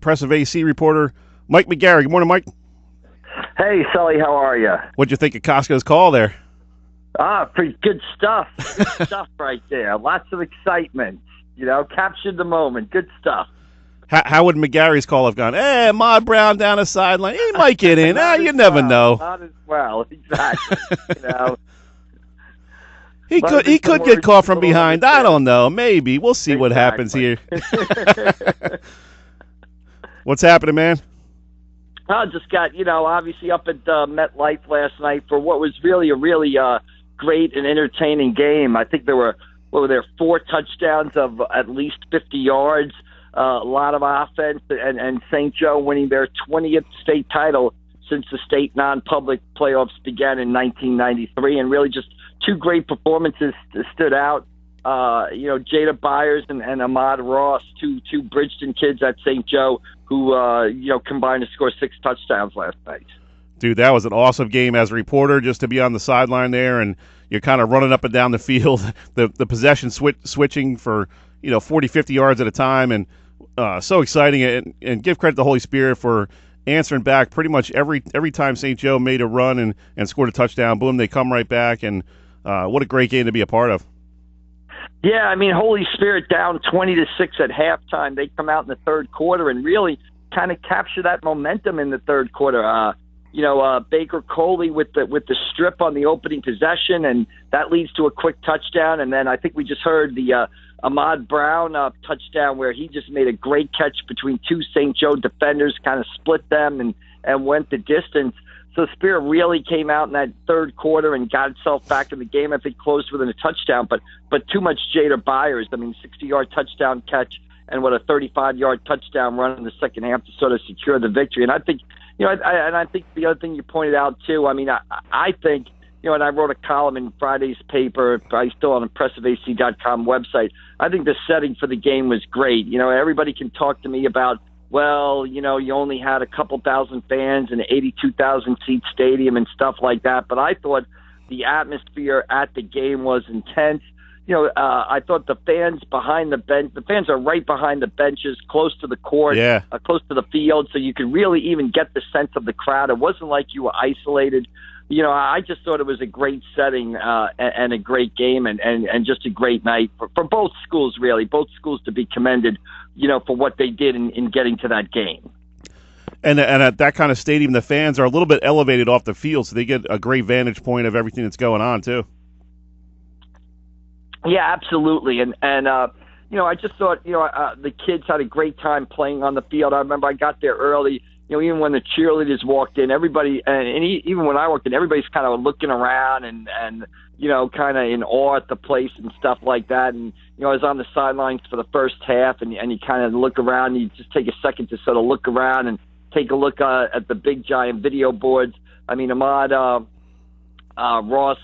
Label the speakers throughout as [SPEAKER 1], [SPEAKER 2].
[SPEAKER 1] Impressive AC reporter, Mike McGarry. Good morning, Mike.
[SPEAKER 2] Hey, Sully, how are you?
[SPEAKER 1] What'd you think of Costco's call there?
[SPEAKER 2] Pretty good stuff. Good stuff right there. Lots of excitement. Captured the moment. Good stuff.
[SPEAKER 1] How would McGarry's call have gone? Hey, Ahmad Brown down the sideline. He might get in. You never know.
[SPEAKER 2] Not as well. Exactly.
[SPEAKER 1] He could get caught from behind. I don't know. Maybe. We'll see what happens here. What's happening, man?
[SPEAKER 2] I just got, obviously up at MetLife last night for what was really a really great and entertaining game. I think there were 4 touchdowns of at least 50 yards, a lot of offense, and St. Joe winning their 20th state title since the state non-public playoffs began in 1993, and really just 2 great performances stood out. Jada Byers and Ahmad Ross, two Bridgeton kids at St. Joe who, combined to score 6 touchdowns last night.
[SPEAKER 1] Dude, that was an awesome game as a reporter, just to be on the sideline there, and you're kind of running up and down the field, the possession switching for, 40, 50 yards at a time, and so exciting. And give credit to the Holy Spirit for answering back pretty much every time St. Joe made a run and scored a touchdown. Boom, they come right back, and what a great game to be a part of.
[SPEAKER 2] Yeah, Holy Spirit down 20-6 at halftime. They come out in the third quarter and really kind of capture that momentum in the third quarter. Baker Coley with the strip on the opening possession, and that leads to a quick touchdown. And then I think we just heard the Ahmad Brown touchdown where he just made a great catch between 2 St. Joe defenders, kind of split them and went the distance. So Spirit really came out in that third quarter and got itself back in the game. I think closed within a touchdown, but too much Jada Byers. 60-yard touchdown catch and a 35-yard touchdown run in the second half to sort of secure the victory. And I think, I think the other thing you pointed out too. I think, and I wrote a column in Friday's paper, probably still on ImpressiveAC.com website. I think the setting for the game was great. Everybody can talk to me about, well, you only had a couple thousand fans in an 82,000-seat stadium and stuff like that. But I thought the atmosphere at the game was intense. I thought the fans behind the bench, the fans are right behind the benches, close to the court, close to the field, so you could really even get the sense of the crowd. It wasn't like you were isolated. I just thought it was a great setting and a great game and just a great night for both schools, really. Both schools to be commended, for what they did in getting to that game.
[SPEAKER 1] And at that kind of stadium, the fans are a little bit elevated off the field, so they get a great vantage point of everything that's going on, too. Yeah,
[SPEAKER 2] absolutely. And I just thought, the kids had a great time playing on the field. I remember I got there early. Even when the cheerleaders walked in, everybody, and even when I walked in, everybody's kind of looking around and kind of in awe at the place and stuff like that. And, I was on the sidelines for the first half, and you kind of look around, and you just take a second to sort of look around and take a look at the big giant video boards. Ahmad Ross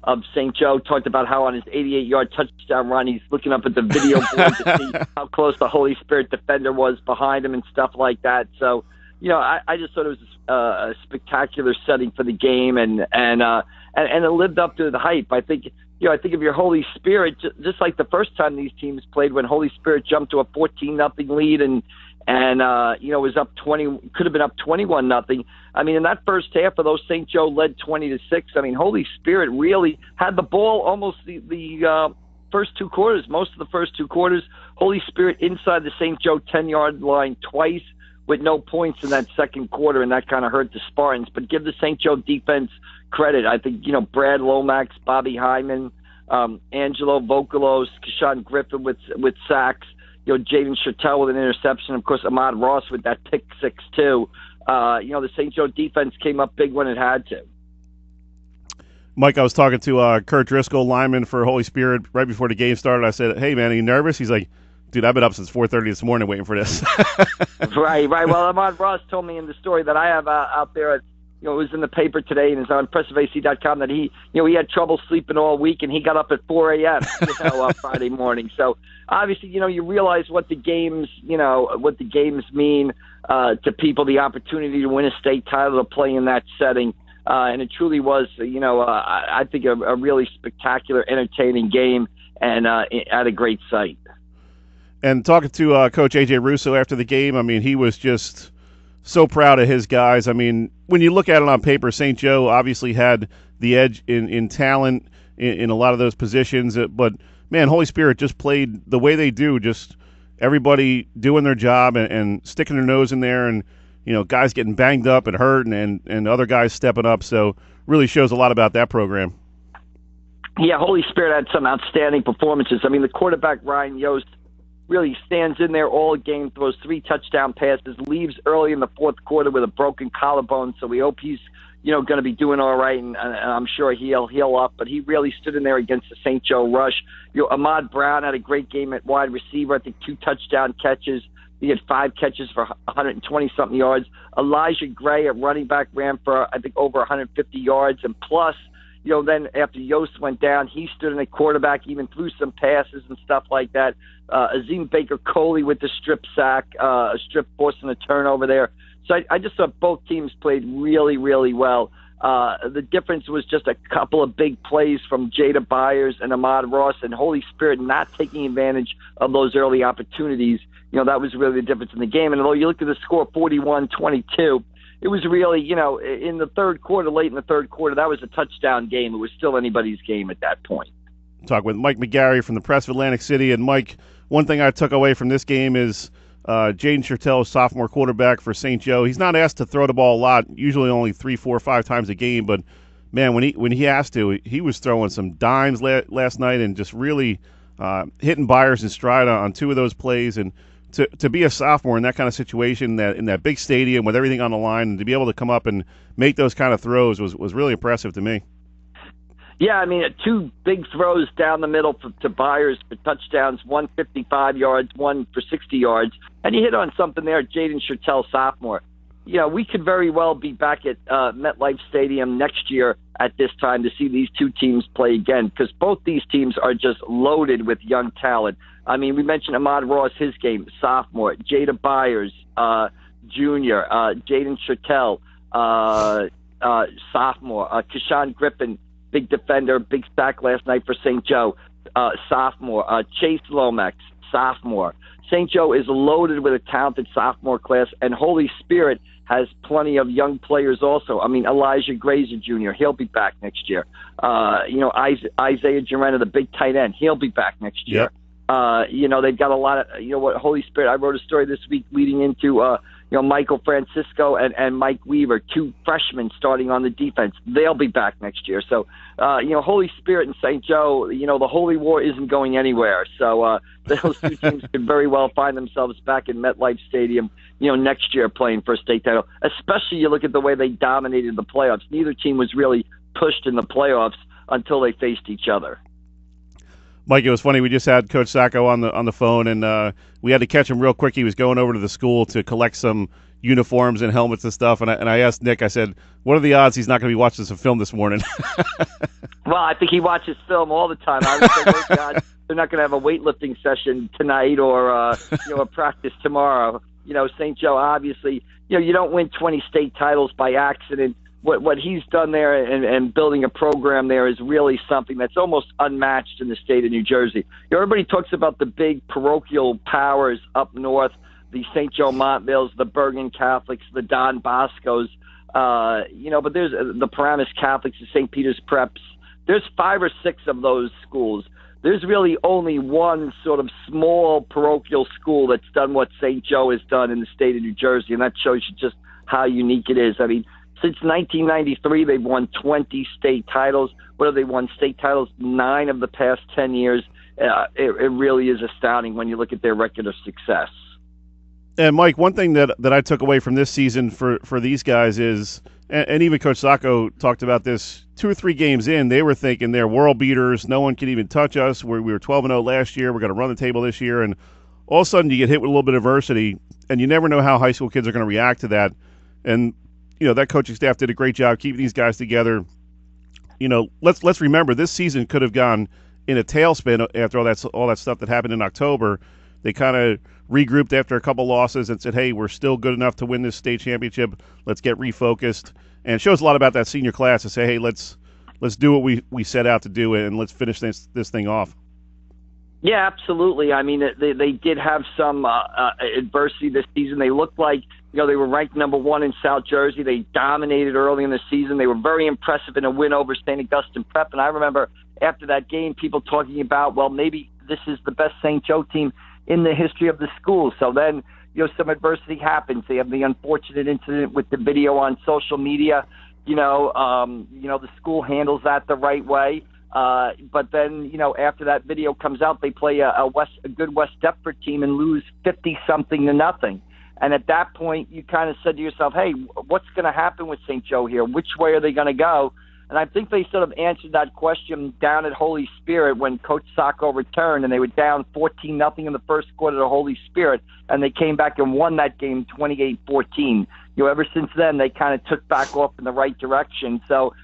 [SPEAKER 2] of St. Joe talked about how on his 88-yard touchdown run, he's looking up at the video board to see how close the Holy Spirit defender was behind him and stuff like that. So, I just thought it was a spectacular setting for the game, and it lived up to the hype. I think of your Holy Spirit, just like the first time these teams played, when Holy Spirit jumped to a 14-0 lead and was up 20, could have been up 21-0. In that first half of those, St. Joe led 20-6. Holy Spirit really had the ball almost the first 2 quarters, most of the first 2 quarters. Holy Spirit inside the St. Joe 10-yard line twice, with no points in that second quarter, and that kind of hurt the Spartans. But give the St. Joe defense credit. I think, Brad Lomax, Bobby Hyman, Angelo Vocalos, Keshawn Griffin with sacks, Jaden Chertel with an interception, of course, Ahmad Ross with that pick 6 too. The St. Joe defense came up big when it had to.
[SPEAKER 1] Mike, I was talking to Kurt Driscoll, lineman for Holy Spirit, right before the game started. I said, hey, man, are you nervous? He's like, dude, I've been up since 4:30 this morning waiting for this.
[SPEAKER 2] Right. Well, Ahmad Ross told me in the story that I have out there, it was in the paper today and it's on ImpressiveAC.com, that he had trouble sleeping all week and he got up at 4 a.m. Friday morning. So obviously, you realize what the games mean to people, the opportunity to win a state title, to play in that setting. And it truly was, I think a really spectacular, entertaining game and at a great site.
[SPEAKER 1] And talking to Coach A.J. Russo after the game, I mean, he was just so proud of his guys. I mean, when you look at it on paper, St. Joe obviously had the edge in talent in a lot of those positions. But, man, Holy Spirit just played the way they do, just everybody doing their job and sticking their nose in there and, guys getting banged up and hurt and other guys stepping up. So really shows a lot about that program.
[SPEAKER 2] Yeah, Holy Spirit had some outstanding performances. I mean, the quarterback, Ryan Yost, really stands in there all game, throws 3 touchdown passes, leaves early in the fourth quarter with a broken collarbone, so we hope he's, going to be doing all right, and I'm sure he'll heal up, but he really stood in there against the St. Joe rush. Ahmad Brown had a great game at wide receiver, I think 2 touchdown catches. He had 5 catches for 120-something yards. Elijah Gray at running back ran for, I think, over 150 yards, and plus, then after Yost went down, he stood in a quarterback, even threw some passes and stuff like that. Azim Baker-Coley with the strip sack, a strip forcing a turnover there. So I just thought both teams played really, really well. The difference was just a couple of big plays from Jada Byers and Ahmad Ross, and Holy Spirit not taking advantage of those early opportunities. That was really the difference in the game. And although you look at the score, 41-22, it was really, in the third quarter, late in the third quarter, that was a touchdown game. It was still anybody's game at that point.
[SPEAKER 1] Talk with Mike McGarry from the Press of Atlantic City. And, Mike, one thing I took away from this game is Jaden Chertel, sophomore quarterback for St. Joe. He's not asked to throw the ball a lot, usually only 3, 4, 5 times a game. But, man, when he asked to, he was throwing some dimes last night and just really hitting Byers in stride on 2 of those plays. And to be a sophomore in that kind of situation, in that big stadium with everything on the line, and to be able to come up and make those kind of throws was really impressive to me.
[SPEAKER 2] Yeah, I mean, 2 big throws down the middle to Byers for touchdowns, one 55 yards, one for 60 yards. And he hit on something there, Jaden Chertel, sophomore. We could very well be back at MetLife Stadium next year at this time to see these 2 teams play again, because both these teams are just loaded with young talent. I mean, we mentioned Ahmad Ross, his game, sophomore. Jada Byers, junior. Jaden Chertel, sophomore. Keshawn Griffin, big defender, big sack last night for St. Joe, sophomore. Chase Lomax, sophomore. St. Joe is loaded with a talented sophomore class, and Holy Spirit has plenty of young players also. I mean, Elijah Gray's a junior. He'll be back next year. Isaiah Jarena, the big tight end, he'll be back next year.
[SPEAKER 1] Yep.
[SPEAKER 2] They've got a lot of, what Holy Spirit, I wrote a story this week leading into, Michael Francisco and Mike Weaver, 2 freshmen starting on the defense. They'll be back next year. So, Holy Spirit and St. Joe, the Holy War isn't going anywhere. So those 2 teams could very well find themselves back in MetLife Stadium, next year playing for a state title. Especially you look at the way they dominated the playoffs. Neither team was really pushed in the playoffs until they faced each other.
[SPEAKER 1] Mike, it was funny. We just had Coach Sacco on the phone, and we had to catch him real quick. He was going over to the school to collect some uniforms and helmets and stuff. And I asked Nick, I said, what are the odds he's not going to be watching some film this morning?
[SPEAKER 2] Well, I think he watches film all the time. I would say those guys, they're not going to have a weightlifting session tonight or a practice tomorrow. St. Joe, obviously, you don't win 20 state titles by accident. What he's done there and building a program there is really something that's almost unmatched in the state of New Jersey. Everybody talks about the big parochial powers up north, the St. Joe Montvales, the Bergen Catholics, the Don Boscos, but there's the Paramus Catholics, the St. Peter's Preps. There's 5 or 6 of those schools. There's really only one sort of small parochial school that's done what St. Joe has done in the state of New Jersey, and that shows you just how unique it is. I mean, since 1993, they've won 20 state titles. What have they won state titles? 9 of the past 10 years. It really is astounding when you look at their record of success.
[SPEAKER 1] And, Mike, one thing that I took away from this season for these guys is, and even Coach Sacco talked about this, 2 or 3 games in, they were thinking they're world beaters. No one can even touch us. We were 12-0 last year. We're going to run the table this year. And all of a sudden you get hit with a little bit of adversity, and you never know how high school kids are going to react to that. And that coaching staff did a great job keeping these guys together. Let's remember this season could have gone in a tailspin after all that stuff that happened in October. They kind of regrouped after a couple losses and said, "Hey, we're still good enough to win this state championship. Let's get refocused." And it shows a lot about that senior class to say, "Hey, let's do what we set out to do and let's finish this thing off."
[SPEAKER 2] Yeah, absolutely. I mean, they did have some adversity this season. They looked like, they were ranked number 1 in South Jersey. They dominated early in the season. They were very impressive in a win over St. Augustine Prep. And I remember after that game, people talking about, well, maybe this is the best St. Joe team in the history of the school. So then, some adversity happens. They have the unfortunate incident with the video on social media. The school handles that the right way. But then, after that video comes out, they play a good West Deptford team and lose 50-something to nothing. And at that point, you kind of said to yourself, hey, what's going to happen with St. Joe here? Which way are they going to go? And I think they sort of answered that question down at Holy Spirit when Coach Sacco returned, and they were down 14-0 in the first quarter to Holy Spirit, and they came back and won that game 28-14. Ever since then, they kind of took back off in the right direction. So,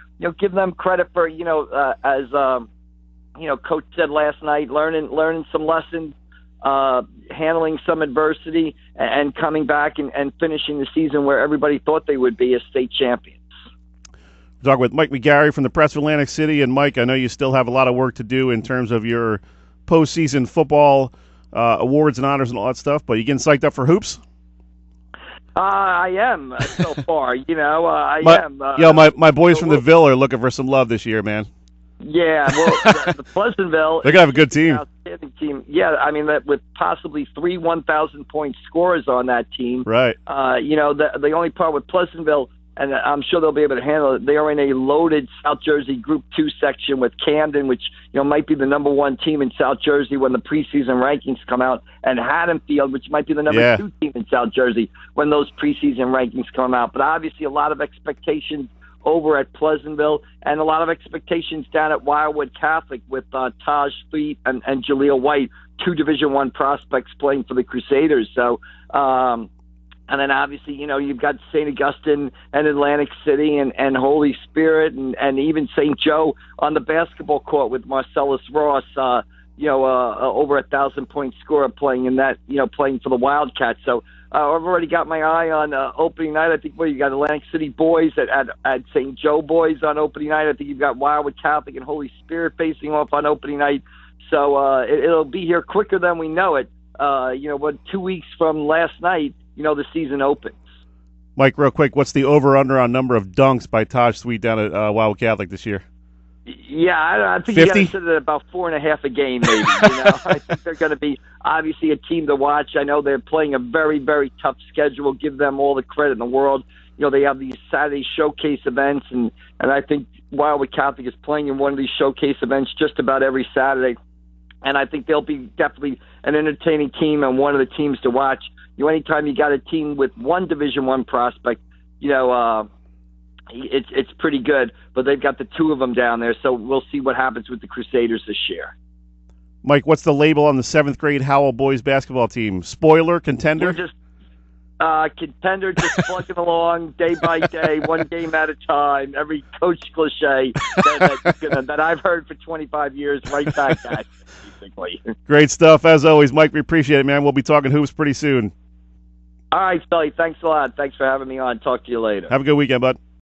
[SPEAKER 2] give them credit for, as Coach said last night, learning some lessons, handling some adversity, and coming back and finishing the season where everybody thought they would be as state champions.
[SPEAKER 1] We're talking with Mike McGarry from the Press of Atlantic City. And, Mike, I know you still have a lot of work to do in terms of your postseason football awards and honors and all that stuff, but you getting psyched up for hoops? I
[SPEAKER 2] am so far. I am.
[SPEAKER 1] My boys from the Ville are looking for some love this year, man.
[SPEAKER 2] Yeah, well, the Pleasantville.
[SPEAKER 1] They're going to have a good team.
[SPEAKER 2] Outstanding team. Yeah, I mean, with possibly 3 1,000-point scorers on that team.
[SPEAKER 1] Right.
[SPEAKER 2] The only part with Pleasantville, and I'm sure they'll be able to handle it, they are in a loaded South Jersey Group 2 section with Camden, which might be the number 1 team in South Jersey when the preseason rankings come out, and Haddonfield, which might be the number 2 team in South Jersey when those preseason rankings come out. But obviously a lot of expectations over at Pleasantville and a lot of expectations down at Wildwood Catholic with Taj Fleet and Jaleel White, 2 Division I prospects playing for the Crusaders. So, and then obviously, you've got St. Augustine and Atlantic City and Holy Spirit and even St. Joe on the basketball court with Marcellus Ross, over 1,000-point scorer playing in that, playing for the Wildcats. So I've already got my eye on opening night. I think you got Atlantic City boys at St. Joe boys on opening night. I think you've got Wildwood Catholic and Holy Spirit facing off on opening night. So it'll be here quicker than we know it. 2 weeks from last night, the season opens.
[SPEAKER 1] Mike, real quick, what's the over-under on number of dunks by Taj Sweet down at Wildwood Catholic this year?
[SPEAKER 2] Yeah, I think
[SPEAKER 1] 50?
[SPEAKER 2] you got to sit at about 4.5 a game, maybe. I think they're going to be obviously a team to watch. I know they're playing a very, very tough schedule. Give them all the credit in the world. They have these Saturday showcase events, and I think Wildwood Catholic is playing in one of these showcase events just about every Saturday. And I think they'll be definitely an entertaining team and one of the teams to watch. Anytime you got a team with 1 Division I prospect, it's pretty good. But they've got the 2 of them down there, so we'll see what happens with the Crusaders this year.
[SPEAKER 1] Mike, what's the label on the 7th grade Howell boys basketball team? Spoiler, contender?
[SPEAKER 2] We're just contender, just plugging along day by day, 1 game at a time. Every coach cliche that I've heard for 25 years, right back at basically.
[SPEAKER 1] Great stuff, as always. Mike, we appreciate it, man. We'll be talking hoops pretty soon.
[SPEAKER 2] All right, Sully. Thanks a lot. Thanks for having me on. Talk to you later.
[SPEAKER 1] Have a good weekend, bud.